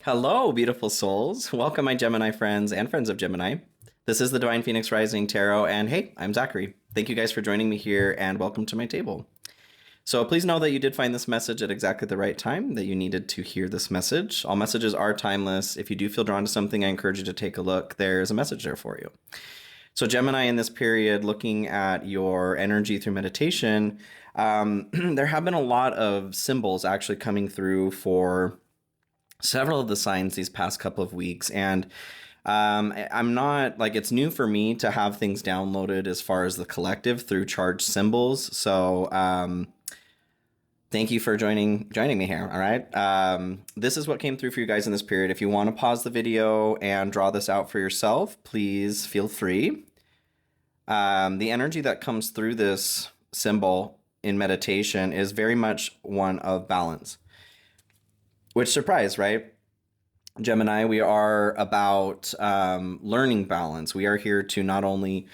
Hello, beautiful souls. Welcome, my Gemini friends and friends of Gemini. This is the Divine Phoenix Rising Tarot, and hey, I'm Zachary. Thank you guys for joining me here, and welcome to my table. So please know that you did find this message at exactly the right time, that you needed to hear this message. All messages are timeless. If you do feel drawn to something, I encourage you to take a look. There's a message there for you. So Gemini, in this period, looking at your energy through meditation, there have been a lot of symbols actually coming through for several of the signs these past couple of weeks. And I'm not like, it's new for me to have things downloaded as far as the collective through charged symbols. So thank you for joining me here. All right. This is what came through for you guys in this period. If you want to pause the video and draw this out for yourself, please feel free. The energy that comes through this symbol in meditation is very much one of balance. Which, surprise, right? Gemini, we are about learning balance. We are here to not only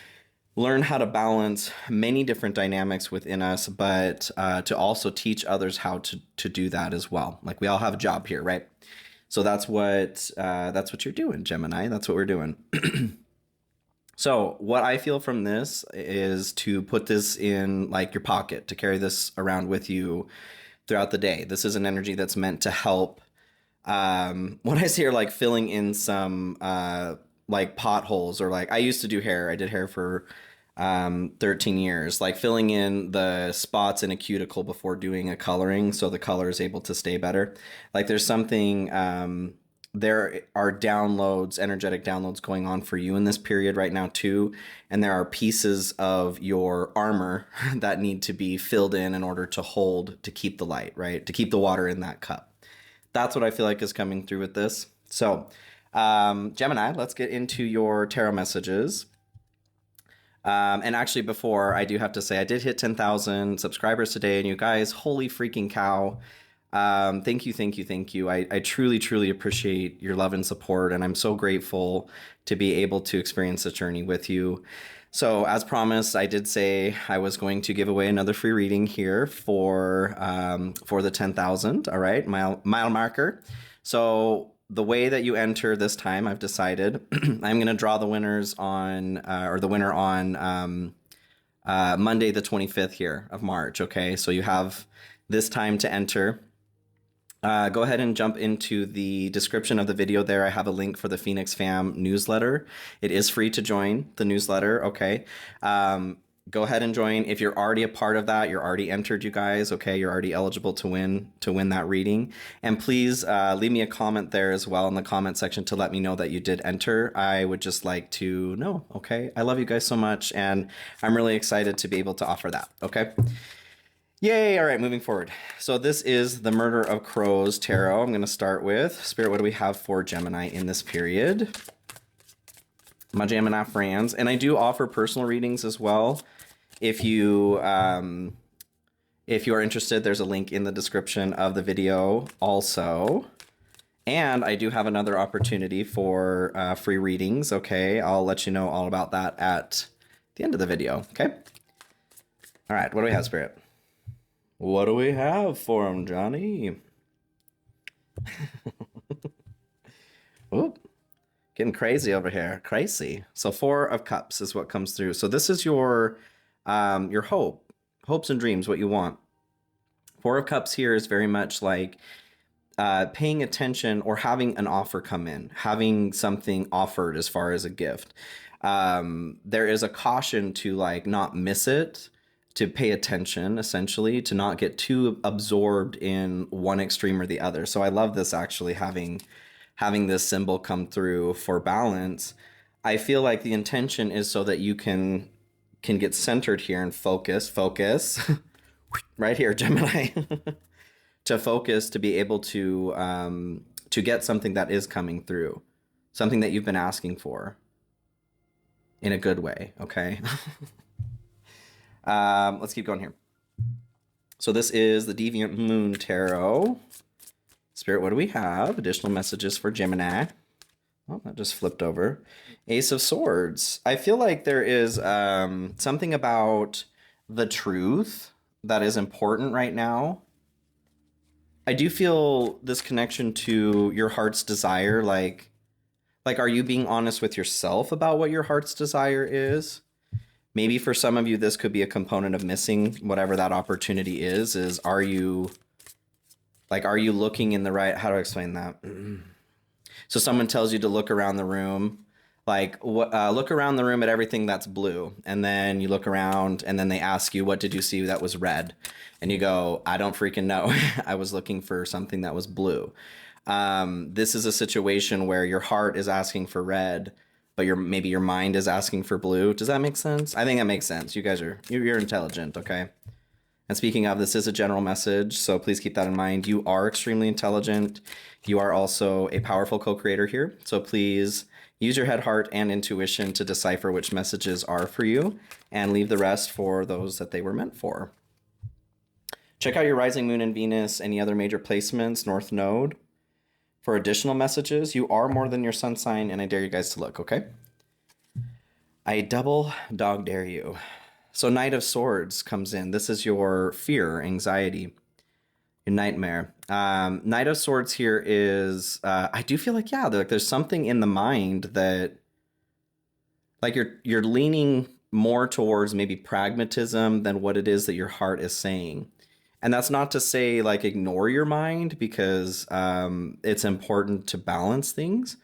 learn how to balance many different dynamics within us, but to also teach others how to do that as well. Like, we all have a job here, right? So that's what you're doing, Gemini. That's what we're doing. So what I feel from this is to put this in like your pocket, to carry this around with you throughout the day. This is an energy that's meant to help. When I say like filling in some like potholes, or like I used to do hair. I did hair for 13 years, like filling in the spots in a cuticle before doing a coloring so the color is able to stay better. Like there's something, there are downloads, energetic downloads going on for you in this period right now too. And there are pieces of your armor that need to be filled in order to hold, to keep the light, right? To keep the water in that cup. That's what I feel like is coming through with this. So, Gemini, let's get into your tarot messages. And actually, before, I do have to say, I did hit 10,000 subscribers today, and you guys, holy freaking cow. Thank you, thank you, thank you. I truly, truly appreciate your love and support, and I'm so grateful to be able to experience this journey with you. So as promised, I did say I was going to give away another free reading here for the 10,000, all right, mile marker. So the way that you enter this time, I've decided I'm going to draw the winners on, or the winner on Monday the 25th here of March, okay? So you have this time to enter. Go ahead and jump into the description of the video there. I have a link for the Phoenix Fam newsletter. It is free to join the newsletter, okay? Go ahead and join. If you're already a part of that, you're already entered, you guys, okay? You're already eligible to win that reading. And please leave me a comment there as well in the comment section to let me know that you did enter. I would just like to know, okay? I love you guys so much, and I'm really excited to be able to offer that, okay? Yay! All right, moving forward. So this is the Murder of Crows Tarot. I'm going to start with Spirit. What do we have for Gemini in this period? My Gemini friends, and I do offer personal readings as well. If you are interested, there's a link in the description of the video also. And I do have another opportunity for free readings. Okay, I'll let you know all about that at the end of the video. Okay. All right. What do we have, Spirit? What do we have for him, Johnny? Oop, getting crazy over here. Crazy. So 4 of Cups is what comes through. So this is your hopes and dreams, what you want. 4 of Cups here is very much like paying attention or having an offer come in, having something offered as far as a gift. There is a caution to like not miss it, to pay attention, essentially, to not get too absorbed in one extreme or the other. So I love this, actually, having this symbol come through for balance. I feel like the intention is so that you can get centered here and focus right here, Gemini, to focus, to be able to get something that is coming through, something that you've been asking for in a good way, okay? Let's keep going here. So this is the Deviant Moon Tarot. Spirit, what do we have? Additional messages for Gemini. Oh, that just flipped over. Ace of Swords. I feel like there is something about the truth that is important right now. I do feel this connection to your heart's desire, like are you being honest with yourself about what your heart's desire is? Maybe for some of you this could be a component of missing whatever that opportunity is are you looking in the right, how do I explain that? So someone tells you to look around the room, look around the room at everything that's blue, and then you look around, and then they ask you, what did you see that was red? And you go, I don't freaking know. I was looking for something that was blue. This is a situation where your heart is asking for red, but maybe your mind is asking for blue. Does that make sense? I think that makes sense. You guys you're intelligent, okay? And speaking of, this is a general message, so please keep that in mind. You are extremely intelligent. You are also a powerful co-creator here. So please use your head, heart, and intuition to decipher which messages are for you and leave the rest for those that they were meant for. Check out your rising moon and Venus, any other major placements, North Node. For additional messages, you are more than your sun sign, and I dare you guys to look, okay? I double dog dare you. So Knight of Swords comes in. This is your fear, anxiety, your nightmare. Knight of Swords here is, I do feel like, yeah, there's something in the mind that, like you're leaning more towards maybe pragmatism than what it is that your heart is saying. And that's not to say like ignore your mind, because it's important to balance things.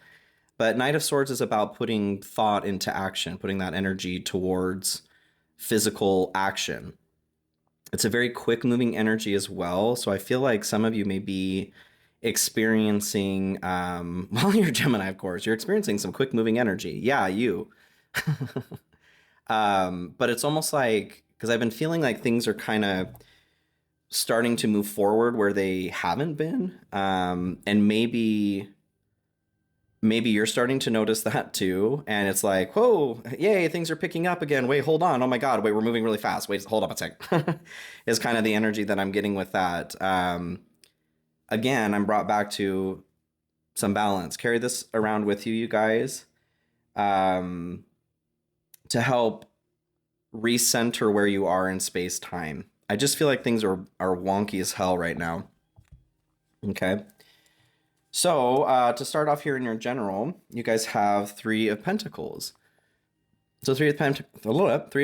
But Knight of Swords is about putting thought into action, putting that energy towards physical action. It's a very quick moving energy as well. So I feel like some of you may be experiencing, well, you're Gemini, of course, you're experiencing some quick moving energy. Yeah, you. But it's almost like, because I've been feeling like things are kind of starting to move forward where they haven't been. And maybe you're starting to notice that too. And it's like, whoa, yay, things are picking up again. Wait, hold on. Oh my God, wait, we're moving really fast. Wait, hold up a sec. Is kind of the energy that I'm getting with that. Again, I'm brought back to some balance. Carry this around with you, you guys, to help recenter where you are in space time. I just feel like things are wonky as hell right now. Okay. So to start off here in your general, you guys have Three of Pentacles. So Three of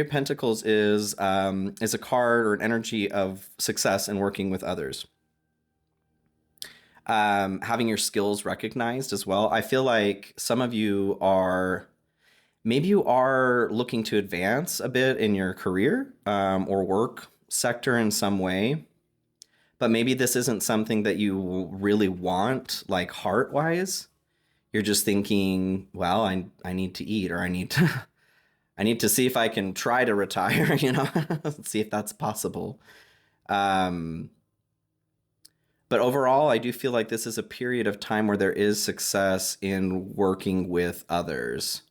Pentacles is a card or an energy of success in working with others. Having your skills recognized as well. I feel like some of you are looking to advance a bit in your career or work sector in some way. But maybe this isn't something that you really want, like heart-wise. You're just thinking, well, I need to eat, or I need to see if I can try to retire, see if that's possible. But overall, I do feel like this is a period of time where there is success in working with others.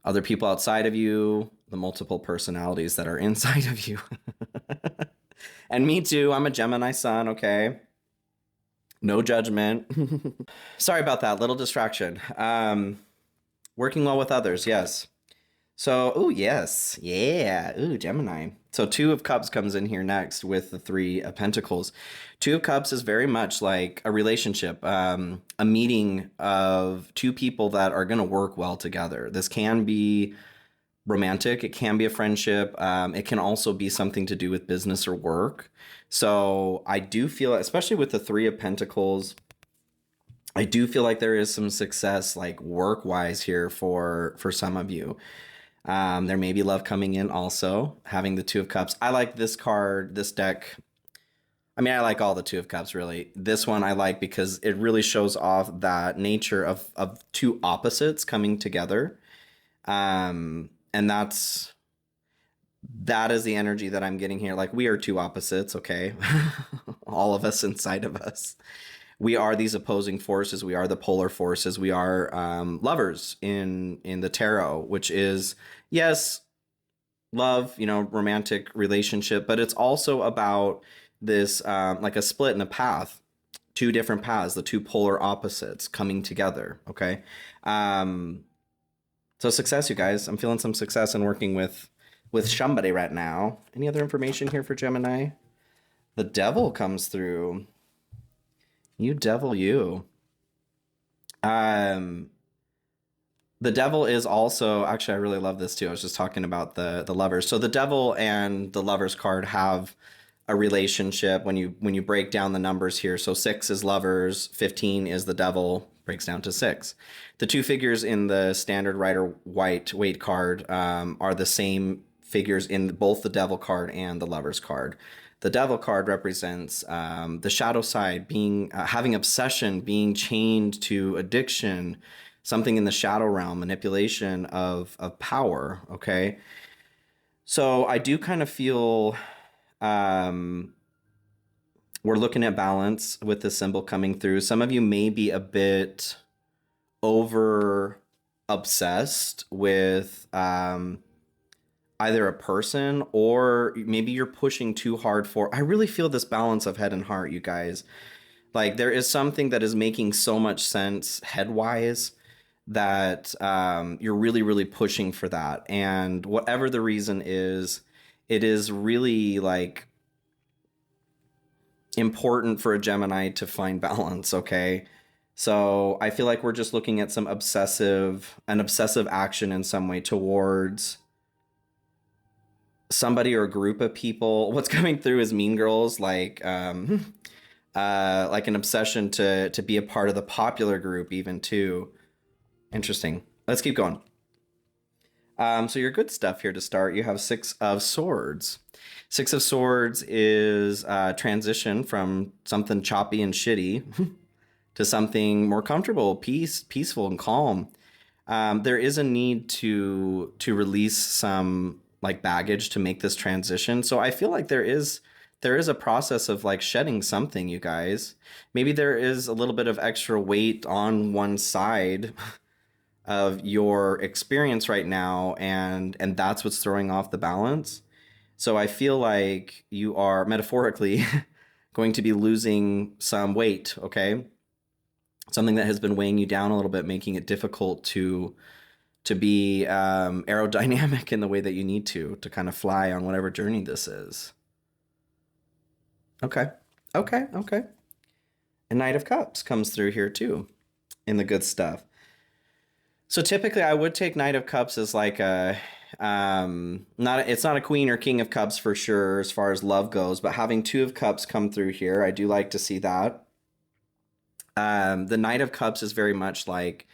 Other people outside of you, the multiple personalities that are inside of you. And me too, I'm a Gemini sun, okay? No judgment. Sorry about that, little distraction. Working well with others, yes. So, oh yes, yeah, ooh, Gemini. So Two of Cups comes in here next with the Three of Pentacles. Two of Cups is very much like a relationship, a meeting of two people that are gonna work well together. This can be romantic, it can be a friendship, it can also be something to do with business or work. So I do feel, especially with the Three of Pentacles, I do feel like there is some success like work-wise here for some of you. There may be love coming in also, having the Two of Cups. I like this card, this deck. I mean, I like all the Two of Cups, really. This one I like because it really shows off that nature of two opposites coming together. And that is the energy that I'm getting here. Like, we are two opposites, okay? All of us inside of us. We are these opposing forces. We are the polar forces. We are lovers in the tarot, which is, yes, love, romantic relationship, but it's also about this like a split in a path, two different paths, the two polar opposites coming together, okay? So success, you guys. I'm feeling some success in working with somebody right now. Any other information here for Gemini? The Devil comes through. You devil, you. Um, the devil is also actually I really love this too. I was just talking about the lovers. So the devil and the lovers card have a relationship when you break down the numbers here. So 6 is lovers, 15 is the devil, breaks down to 6. The two figures in the standard rider white weight card are the same figures in both the devil card and the lovers card. The devil card represents the shadow side, being having obsession, being chained to addiction, something in the shadow realm, manipulation of power. Okay, so I do kind of feel um, we're looking at balance with the symbol coming through. Some of you may be a bit over obsessed with either a person, or maybe you're pushing too hard for. I really feel this balance of head and heart, you guys. Like there is something that is making so much sense head wise that you're really, really pushing for that. And whatever the reason is, it is really like important for a Gemini to find balance, okay? So I feel like we're just looking at an obsessive action in some way towards somebody or a group of people. What's coming through is Mean Girls, like an obsession to be a part of the popular group, even too. Interesting. Let's keep going. So your good stuff here to start. You have 6 of Swords. 6 of Swords is transition from something choppy and shitty to something more comfortable, peaceful, and calm. There is a need to release some like baggage to make this transition. So I feel like there is a process of like shedding something, you guys. Maybe there is a little bit of extra weight on one side of your experience right now, and that's what's throwing off the balance. So I feel like you are metaphorically going to be losing some weight, okay? Something that has been weighing you down a little bit, making it difficult to be aerodynamic in the way that you need to kind of fly on whatever journey this is. Okay. Okay. Okay. And Knight of Cups comes through here too in the good stuff. So typically I would take Knight of Cups as like a not it's not a Queen or King of Cups for sure as far as love goes, but having 2 of Cups come through here, I do like to see that. The Knight of Cups is very much like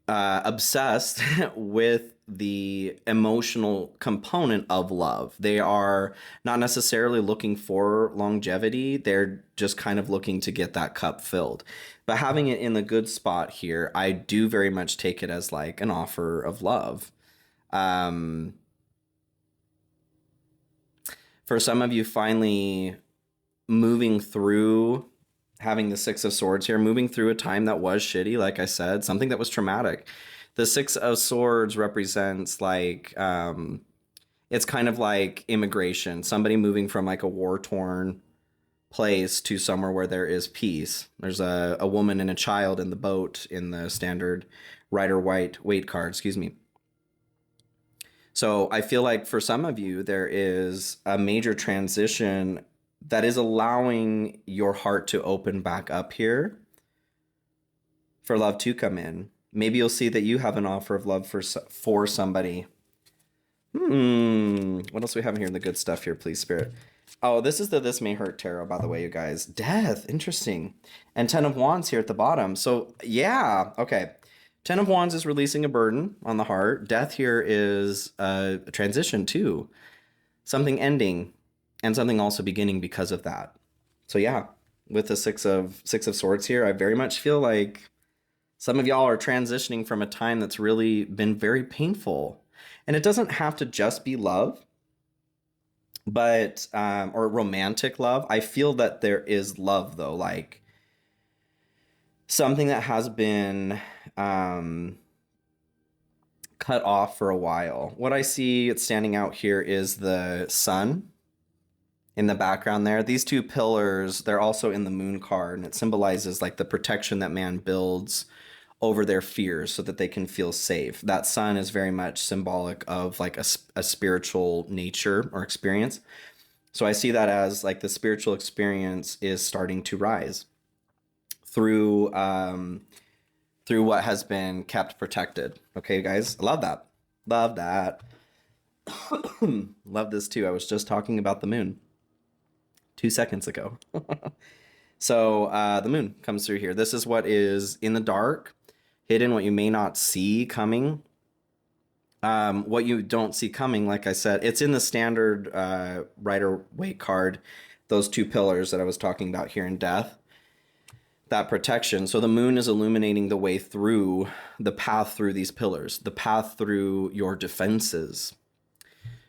obsessed with the emotional component of love. They are not necessarily looking for longevity. They're just kind of looking to get that cup filled. But having it in the good spot here, I do very much take it as like an offer of love. Um, for some of you, finally moving through having the 6 of Swords here, moving through a time that was shitty, like I said, something that was traumatic. The 6 of Swords represents like it's kind of like immigration, somebody moving from like a war-torn place to somewhere where there is peace. There's a woman and a child in the boat in the standard rider white weight card, excuse me. So I feel like for some of you, there is a major transition that is allowing your heart to open back up here for love to come in. Maybe you'll see that you have an offer of love for somebody. What else do we have here in the good stuff here, please, Spirit? Oh, this is the This May Hurt Tarot, by the way, you guys. Death, interesting. And 10 of Wands here at the bottom. So, yeah, okay. 10 of Wands is releasing a burden on the heart. Death here is a transition too. Something ending and something also beginning because of that. So yeah, with the six of Swords here, I very much feel like some of y'all are transitioning from a time that's really been very painful. And it doesn't have to just be love, but or romantic love. I feel that there is love though, like something that has been cut off for a while. What I see standing out here is the sun in the background there. These 2 pillars, they're also in the moon card, and it symbolizes like the protection that man builds over their fears so that they can feel safe. That sun is very much symbolic of like a spiritual nature or experience. So I see that as like the spiritual experience is starting to rise through through what has been kept protected. Okay, guys, love that. Love that. Love this too. I was just talking about the moon 2 seconds ago. So the moon comes through here. This is what is in the dark, hidden, what you may not see coming. What you don't see coming, like I said, it's in the standard Rider-Waite card, those two pillars that I was talking about here in death, that protection. So the moon is illuminating the way through, the path through these pillars, the path through your defenses.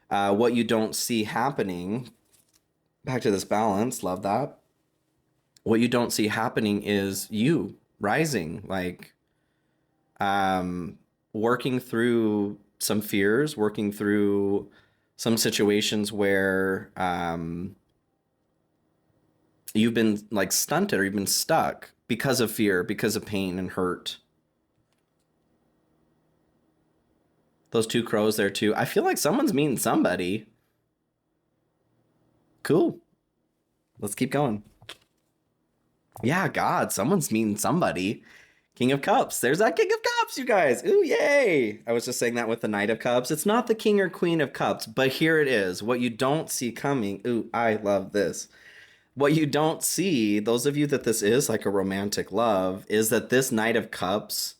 What you don't see happening, back to this balance, love that. What you don't see happening is you rising, like working through some fears, working through some situations where you've been like stunted or you've been stuck because of fear, because of pain and hurt. Those two crows there too. I feel like someone's meeting somebody. Cool. Let's keep going. Yeah, God, someone's meeting somebody. King of Cups. There's that King of Cups, you guys. Ooh, yay. I was just saying that with the Knight of Cups. It's not the King or Queen of Cups, but here it is. What you don't see coming. Ooh, I love this. What you don't see, those of you that this is like a romantic love, is that this Knight of Cups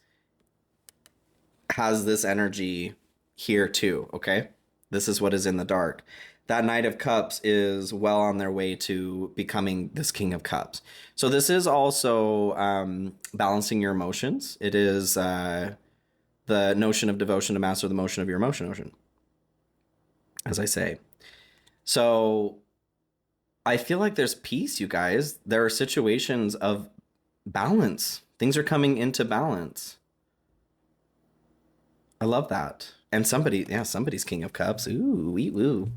has this energy here too, okay? This is what is in the dark. That Knight of Cups is well on their way to becoming this King of Cups. So this is also balancing your emotions. It is the notion of devotion to master the motion of your emotion ocean, as I say. So I feel like there's peace, you guys. There are situations of balance. Things are coming into balance. I love that. And somebody's King of Cups. Ooh, wee woo.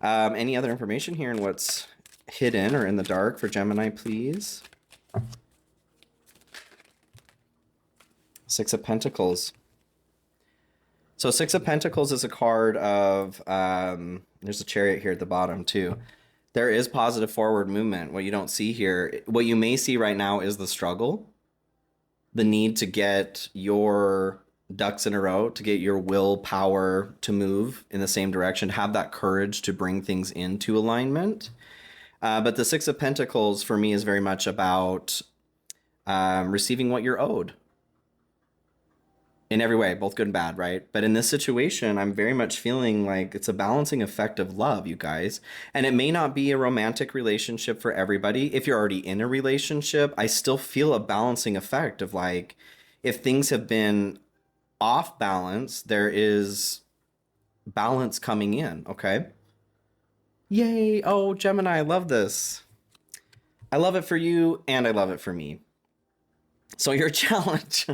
Any other information here in what's hidden or in the dark for Gemini, please? Six of Pentacles. So Six of Pentacles is a card of, there's a Chariot here at the bottom too. There is positive forward movement. What you don't see here, what you may see right now is the struggle, the need to get your ducks in a row, to get your willpower to move in the same direction, have that courage to bring things into alignment. But the Six of Pentacles for me is very much about receiving what you're owed in every way, both good and bad, right? But in this situation, I'm very much feeling like it's a balancing effect of love, you guys. And it may not be a romantic relationship for everybody. If you're already in a relationship, I still feel a balancing effect of like, if things have been off balance, there is balance coming in, okay? Yay! Oh, Gemini, I love this. I love it for you, and I love it for me. So your challenge,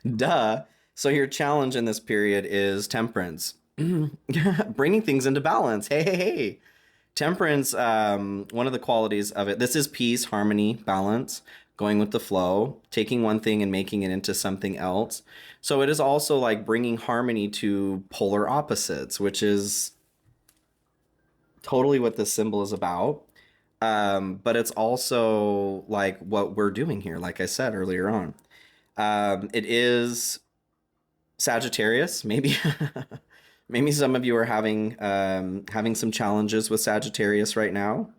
duh. So your challenge in this period is temperance. Bringing things into balance. Hey, hey, hey. Temperance, one of the qualities of it, this is peace, harmony, balance, going with the flow, taking one thing and making it into something else. So it is also like bringing harmony to polar opposites, which is totally what this symbol is about. But it's also like what we're doing here, like I said earlier on. It is Sagittarius, maybe. Maybe some of you are having some challenges with Sagittarius right now.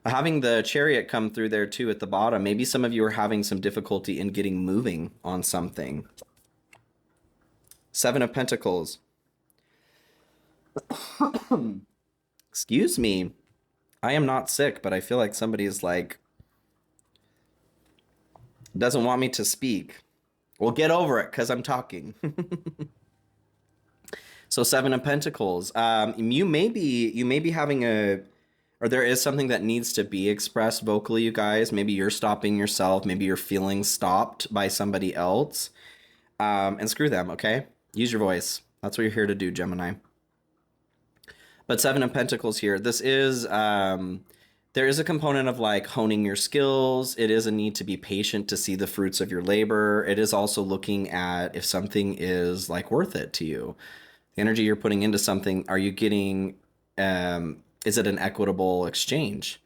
Having the Chariot come through there too at the bottom, maybe some of you are having some difficulty in getting moving on something. Seven of Pentacles. Excuse me. I am not sick, but I feel like somebody's like, doesn't want me to speak. Well, get over it, because I'm talking. So Seven of Pentacles. You may be having or there is something that needs to be expressed vocally, you guys. Maybe you're stopping yourself. Maybe you're feeling stopped by somebody else. And screw them, okay? Use your voice. That's what you're here to do, Gemini. But Seven of Pentacles here. This is, there is a component of like honing your skills. It is a need to be patient to see the fruits of your labor. It is also looking at if something is like worth it to you. The energy you're putting into something, are you getting, is it an equitable exchange?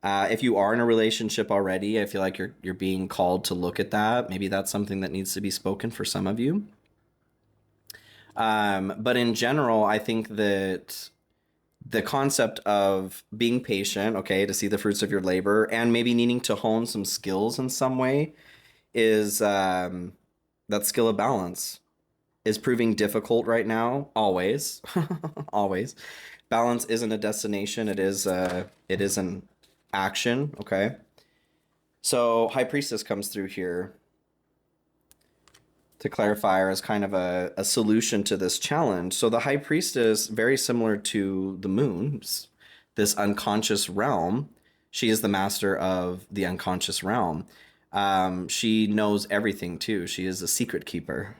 If you are in a relationship already, I feel like you're being called to look at that. Maybe that's something that needs to be spoken for some of you. But in general, I think that the concept of being patient, okay, to see the fruits of your labor, and maybe needing to hone some skills in some way is that skill of balance is proving difficult right now. Always, always. Balance isn't a destination. It is an action. Okay. So High Priestess comes through here to clarify, or as kind of a solution to this challenge. So the High Priestess, very similar to the moon, this unconscious realm. She is the master of the unconscious realm. She knows everything too. She is a secret keeper.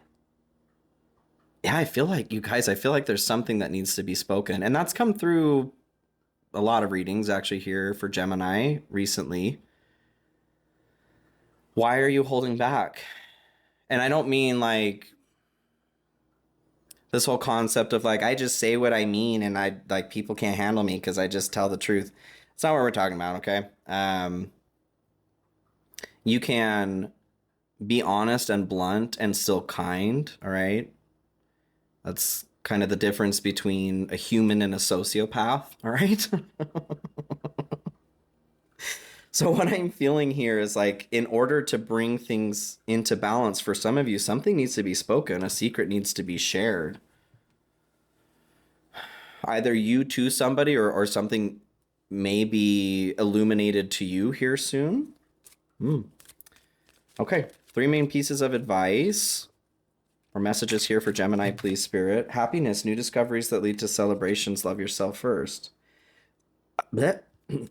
Yeah, I feel like you guys, I feel like there's something that needs to be spoken. And that's come through a lot of readings actually here for Gemini recently. Why are you holding back? And I don't mean like this whole concept of like, I just say what I mean and I like people can't handle me because I just tell the truth. It's not what we're talking about, okay? You can be honest and blunt and still kind, all right? That's kind of the difference between a human and a sociopath, all right? So what I'm feeling here is like, in order to bring things into balance for some of you, something needs to be spoken. A secret needs to be shared. Either you to somebody or something may be illuminated to you here soon. Okay, 3 main pieces of advice or messages here for Gemini, please, Spirit. Happiness, new discoveries that lead to celebrations. Love yourself first.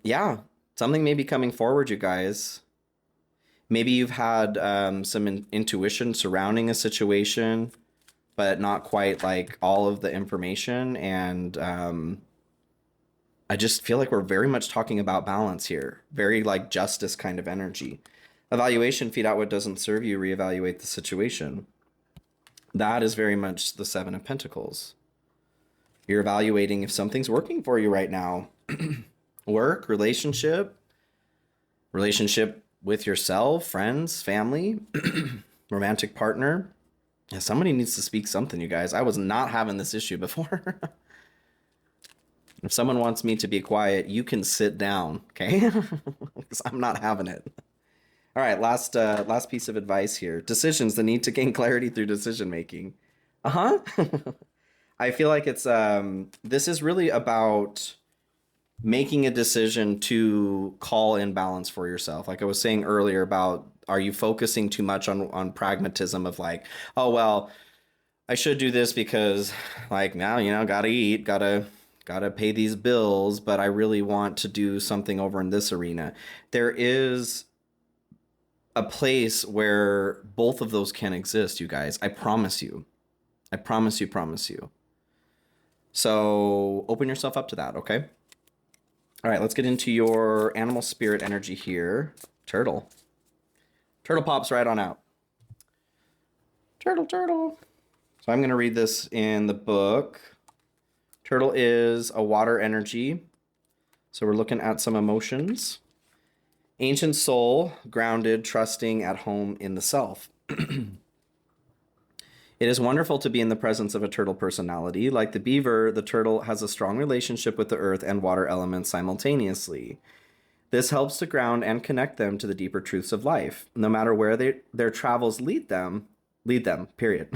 Yeah, something may be coming forward, you guys. Maybe you've had some intuition surrounding a situation, but not quite like all of the information. And I just feel like we're very much talking about balance here. Very like justice kind of energy. Evaluation, feed out what doesn't serve you, reevaluate the situation. That is very much the 7 of Pentacles. You're evaluating if something's working for you right now. Work, relationship with yourself, friends, family, romantic partner. Yeah, somebody needs to speak something, you guys. I was not having this issue before. If someone wants me to be quiet, you can sit down, okay? Because I'm not having it. All right, last piece of advice here. Decisions, the need to gain clarity through decision making. Uh-huh. I feel like it's this is really about making a decision to call in balance for yourself. Like I was saying earlier about, are you focusing too much on pragmatism of like, oh well, I should do this because like now, you know, gotta eat, gotta pay these bills, but I really want to do something over in this arena. There is a place where both of those can exist, you guys. I promise you. I promise you. So open yourself up to that, okay? All right, let's get into your animal spirit energy here. Turtle. Turtle pops right on out. Turtle. So I'm going to read this in the book. Turtle is a water energy. So we're looking at some emotions. Ancient soul, grounded, trusting, at home in the self. It is wonderful to be in the presence of a turtle personality. Like the beaver, the turtle has a strong relationship with the earth and water elements simultaneously. This helps to ground and connect them to the deeper truths of life. No matter where their travels lead them, period.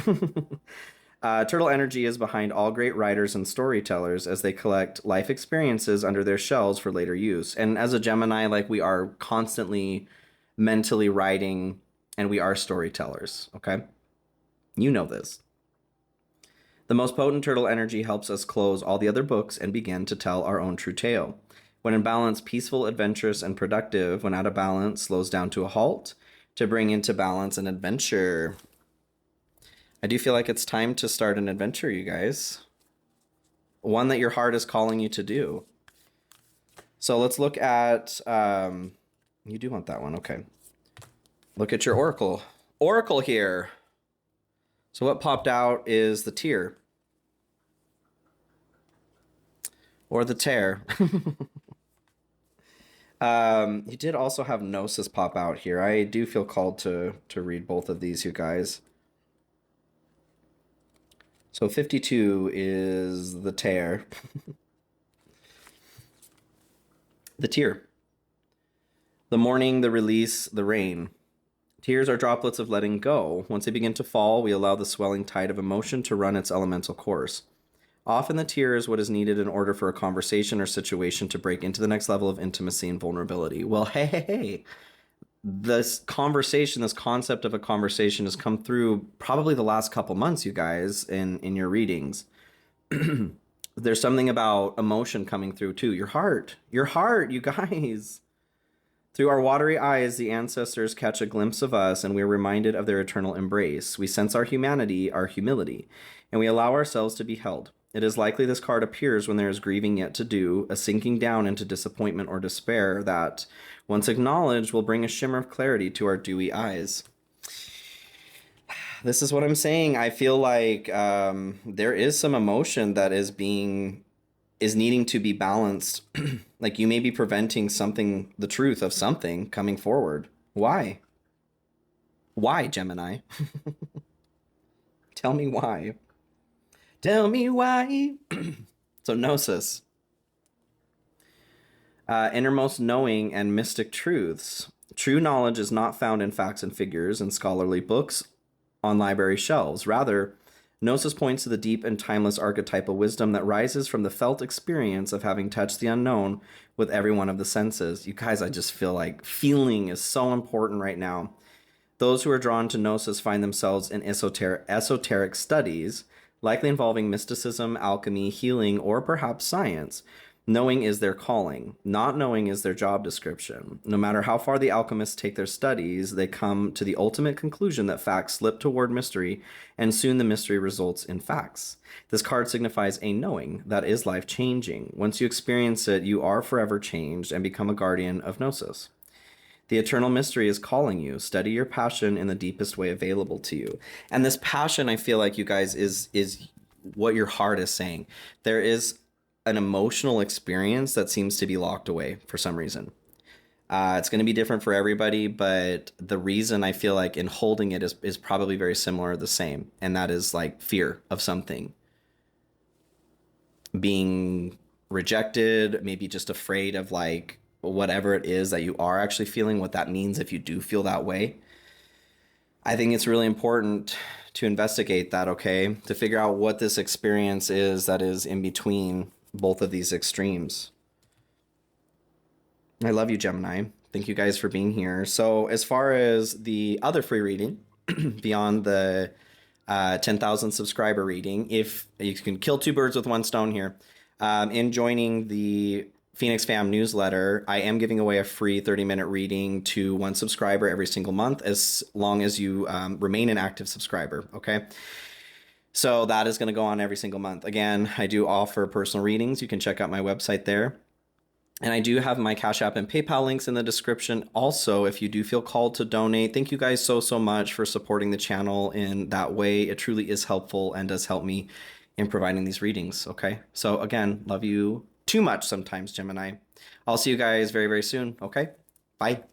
Turtle energy is behind all great writers and storytellers as they collect life experiences under their shells for later use. And as a Gemini, like we are constantly mentally writing and we are storytellers, okay? You know this. The most potent turtle energy helps us close all the other books and begin to tell our own true tale. When in balance, peaceful, adventurous, and productive. When out of balance, slows down to a halt to bring into balance an adventure. I do feel like it's time to start an adventure, you guys. One that your heart is calling you to do. So let's look at, you do want that one, okay. Look at your oracle. Oracle here. So what popped out is the tear. Or the tear. You did also have Gnosis pop out here. I do feel called to read both of these, you guys. So 52 is the tear. The tear. The morning, the release, the rain. Tears are droplets of letting go. Once they begin to fall, we allow the swelling tide of emotion to run its elemental course. Often the tear is what is needed in order for a conversation or situation to break into the next level of intimacy and vulnerability. Well, hey. This conversation, this concept of a conversation has come through probably the last couple months, you guys, in your readings. There's something about emotion coming through too. Your heart, you guys. Through our watery eyes, the ancestors catch a glimpse of us, and we are reminded of their eternal embrace. We sense our humanity, our humility, and we allow ourselves to be held. It is likely this card appears when there is grieving yet to do, a sinking down into disappointment or despair that, once acknowledged, will bring a shimmer of clarity to our dewy eyes. This is what I'm saying. I feel like there is some emotion that is needing to be balanced. Like you may be preventing something, the truth of something coming forward. Why? Why, Gemini? Tell me why. Tell me why. So Gnosis. Innermost knowing and mystic truths. True knowledge is not found in facts and figures and scholarly books on library shelves. Rather, Gnosis points to the deep and timeless archetypal wisdom that rises from the felt experience of having touched the unknown with every one of the senses. You guys, I just feel like feeling is so important right now. Those who are drawn to Gnosis find themselves in esoteric studies, likely involving mysticism, alchemy, healing, or perhaps science. Knowing is their calling. Not knowing is their job description. No matter how far the alchemists take their studies, they come to the ultimate conclusion that facts slip toward mystery, and soon the mystery results in facts. This card signifies a knowing that is life-changing. Once you experience it, you are forever changed and become a guardian of Gnosis. The eternal mystery is calling you. Study your passion in the deepest way available to you. And this passion, I feel like, you guys, is what your heart is saying. There is an emotional experience that seems to be locked away for some reason. It's going to be different for everybody, but the reason I feel like in holding it is probably very similar or the same. And that is like fear of something. Being rejected, maybe just afraid of like whatever it is that you are actually feeling, what that means if you do feel that way. I think it's really important to investigate that, okay? To figure out what this experience is that is in between both of these extremes. I love you, Gemini. Thank you guys for being here. So as far as the other free reading, beyond the 10,000 subscriber reading, if you can kill two birds with one stone here, in joining the Phoenix Fam newsletter, I am giving away a free 30-minute reading to one subscriber every single month, as long as you remain an active subscriber, okay? So that is going to go on every single month. Again, I do offer personal readings. You can check out my website there. And I do have my Cash App and PayPal links in the description. Also, if you do feel called to donate, thank you guys so much for supporting the channel in that way. It truly is helpful and does help me in providing these readings, okay? So again, love you too much sometimes, Gemini. I'll see you guys very soon, okay? Bye.